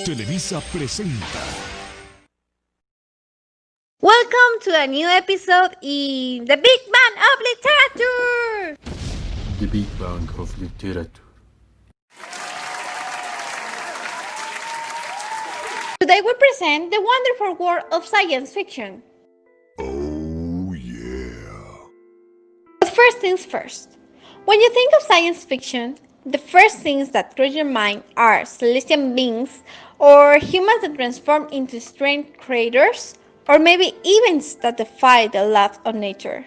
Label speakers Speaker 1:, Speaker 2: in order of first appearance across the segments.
Speaker 1: Televisa presenta.
Speaker 2: Welcome to a new episode in the Big Bang of Literature!
Speaker 3: The Big Bang of Literature.
Speaker 2: Today we present the wonderful world of science fiction.
Speaker 1: Oh, yeah.
Speaker 2: But first things first. When you think of science fiction, the first things that cross your mind are celestial beings or humans that transform into strange creatures or maybe events that defy the laws of nature.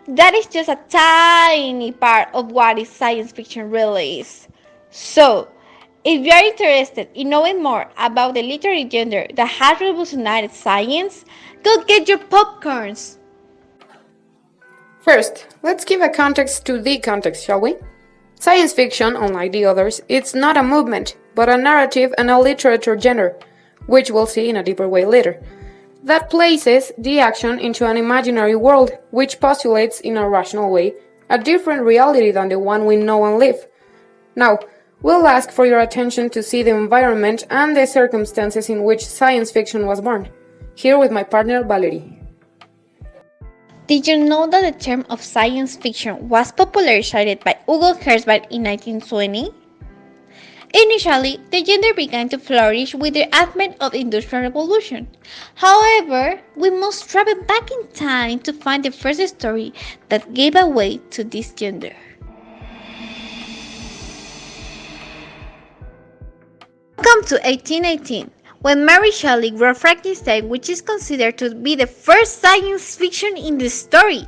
Speaker 2: That is just a tiny part of what is science fiction really is. So, if you are interested in knowing more about the literary genre that has revolutionized science, go get your popcorns.
Speaker 4: First, let's give a context to the context, shall we? Science fiction, unlike the others, it's not a movement, but a narrative and a literature genre, which we'll see in a deeper way later, that places the action into an imaginary world which postulates in a rational way a different reality than the one we know and live. Now, we'll ask for your attention to see the environment and the circumstances in which science fiction was born. Here with my partner Valerie.
Speaker 2: Did you know that the term of science fiction was popularized by Hugo Herzberg in 1920? Initially, the genre began to flourish with the advent of the Industrial Revolution. However, we must travel back in time to find the first story that gave away to this genre. Welcome to 1818, when Mary Shelley wrote Frankenstein, which is considered to be the first science fiction in the story.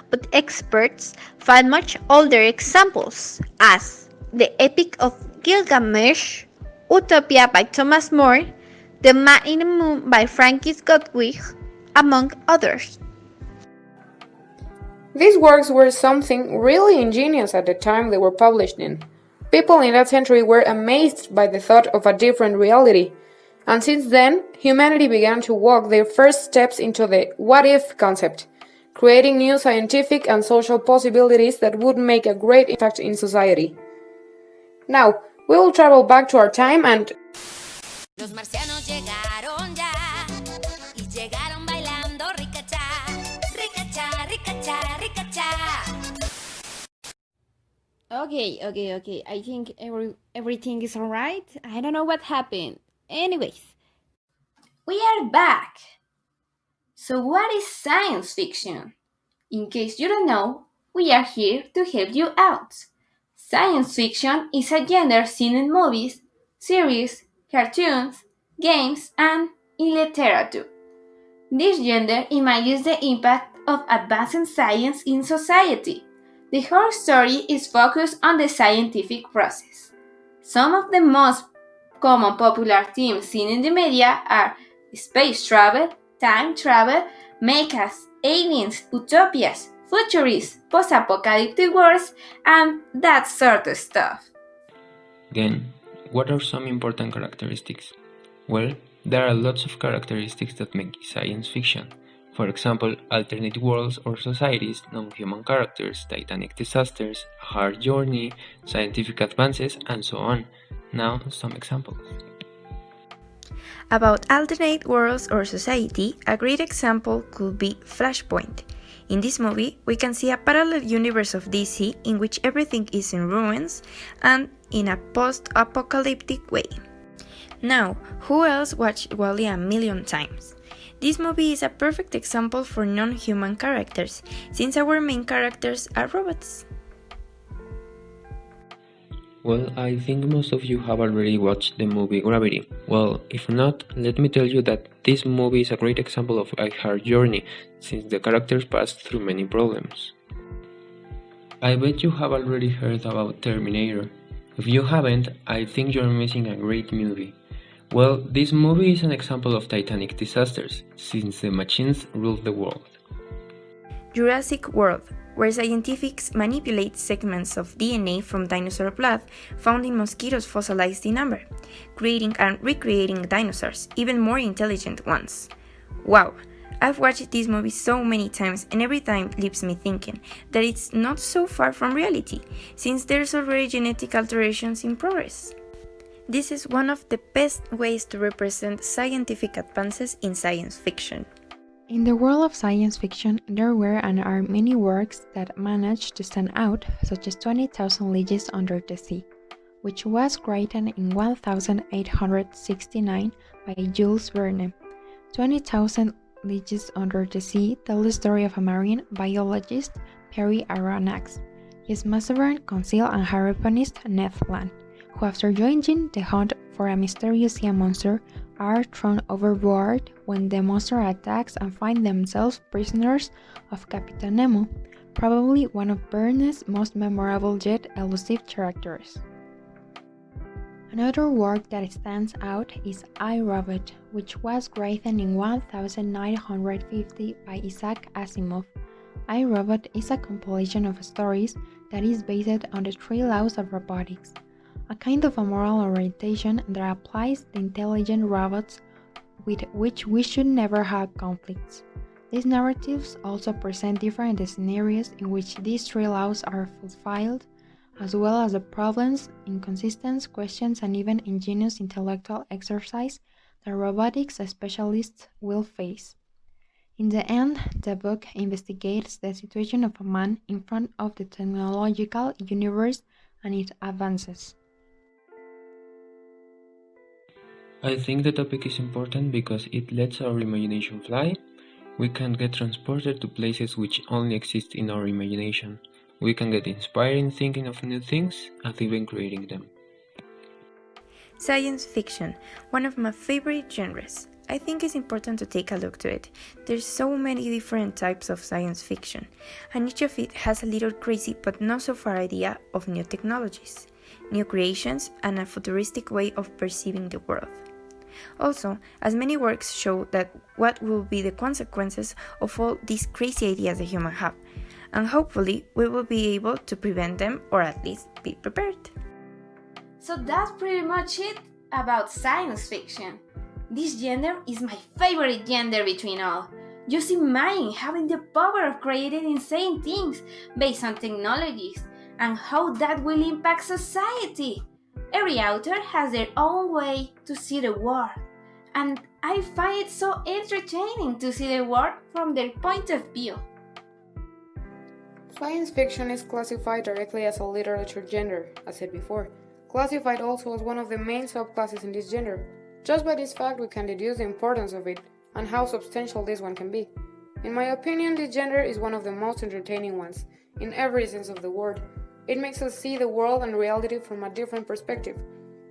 Speaker 2: But experts find much older examples, as the Epic of Gilgamesh, Utopia by Thomas More, The Man in the Moon by Francis Godwin, among others.
Speaker 4: These works were something really ingenious at the time they were published in. People in that century were amazed by the thought of a different reality, and since then, humanity began to walk their first steps into the what-if concept, creating new scientific and social possibilities that would make a great impact in society. Now, we will travel back to our time and
Speaker 5: Los marcianos llegaron ya y llegaron bailando ricacha, ricacha, ricacha, ricacha.
Speaker 6: Okay. I think everything is alright. I don't know what happened. Anyways,
Speaker 7: We are back! So, what is science fiction? In case you don't know, we are here to help you out. Science fiction is a genre seen in movies, series, cartoons, games, and in literature. This genre imagines the impact of advancing science in society. The whole story is focused on the scientific process. Some of the most common popular themes seen in the media are space travel, time travel, mechas, aliens, utopias, futurists, post-apocalyptic worlds, and that sort of stuff.
Speaker 8: Then, what are some important characteristics? Well, there are lots of characteristics that make science fiction. For example, alternate worlds or societies, non-human characters, titanic disasters, a hard journey, scientific advances, and so on. Now, some examples.
Speaker 9: About alternate worlds or society, a great example could be Flashpoint. In this movie, we can see a parallel universe of DC in which everything is in ruins and in a post-apocalyptic way. Now, who else watched Wall-E a million times? This movie is a perfect example for non-human characters, since our main characters are robots.
Speaker 8: Well, I think most of you have already watched the movie Gravity. Well, if not, let me tell you that this movie is a great example of a hard journey, since the characters pass through many problems. I bet you have already heard about Terminator. If you haven't, I think you're missing a great movie. Well, this movie is an example of titanic disasters, since the machines rule the world.
Speaker 9: Jurassic World, where scientists manipulate segments of DNA from dinosaur blood found in mosquitoes fossilized in amber, creating and recreating dinosaurs, even more intelligent ones. Wow, I've watched this movie so many times and every time leaves me thinking that it's not so far from reality, since there's already genetic alterations in progress. This is one of the best ways to represent scientific advances in science fiction.
Speaker 10: In the world of science fiction, there were and are many works that managed to stand out, such as 20,000 Leagues Under the Sea, which was written in 1869 by Jules Verne. 20,000 Leagues Under the Sea tells the story of a marine biologist, Perry Aronnax, his mastermind, concealed and harponist Ned Land, who after joining the hunt for a mysterious sea monster are thrown overboard when the monster attacks and find themselves prisoners of Captain Nemo, probably one of Verne's most memorable yet elusive characters. Another work that stands out is I, Robot, which was written in 1950 by Isaac Asimov. I, Robot is a compilation of stories that is based on the three laws of robotics, a kind of a moral orientation that applies to intelligent robots with which we should never have conflicts. These narratives also present different scenarios in which these three laws are fulfilled, as well as the problems, inconsistencies, questions, and even ingenious intellectual exercise that robotics specialists will face. In the end, the book investigates the situation of a man in front of the technological universe and its advances.
Speaker 8: I think the topic is important because it lets our imagination fly. We can get transported to places which only exist in our imagination. We can get inspired in thinking of new things and even creating them.
Speaker 9: Science fiction, one of my favorite genres. I think it's important to take a look to it. There's so many different types of science fiction, and each of it has a little crazy but not so far idea of new technologies, new creations, and a futuristic way of perceiving the world. Also, as many works show that what will be the consequences of all these crazy ideas that humans have, and hopefully we will be able to prevent them or at least be prepared.
Speaker 7: So that's pretty much it about science fiction. This genre is my favorite genre between all. Just imagine having the power of creating insane things based on technologies and how that will impact society. Every author has their own way to see the world, and I find it so entertaining to see the world from their point of view.
Speaker 4: Science fiction is classified directly as a literature genre, as said before, classified also as one of the main subclasses in this genre. Just by this fact we can deduce the importance of it and how substantial this one can be. In my opinion, this genre is one of the most entertaining ones, in every sense of the word. It makes us see the world and reality from a different perspective.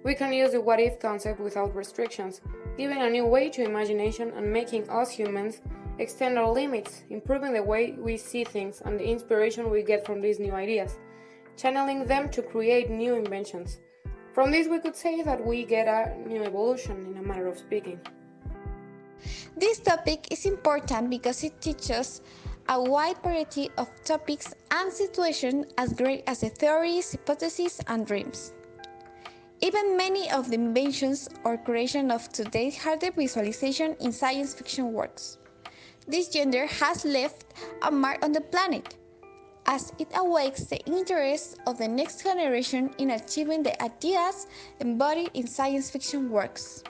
Speaker 4: We can use the what-if concept without restrictions, giving a new way to imagination and making us humans extend our limits, improving the way we see things and the inspiration we get from these new ideas, channeling them to create new inventions. From this we could say that we get a new evolution in a matter of speaking.
Speaker 2: This topic is important because it teaches a wide variety of topics and situations as great as the theories, hypotheses, and dreams. Even many of the inventions or creation of today have the visualization in science fiction works. This genre has left a mark on the planet, as it awakes the interest of the next generation in achieving the ideas embodied in science fiction works.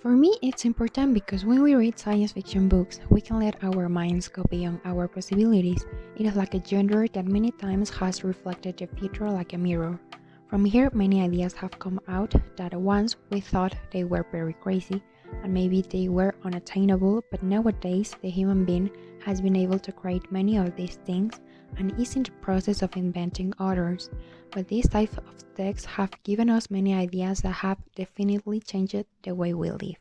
Speaker 10: For me, it's important because when we read science fiction books, we can let our minds go beyond our possibilities. It is like a genre that many times has reflected the future like a mirror. From here, many ideas have come out that once we thought they were very crazy, and maybe they were unattainable, but nowadays the human being has been able to create many of these things and is in the process of inventing others. But these types of texts have given us many ideas that have definitely changed the way we live.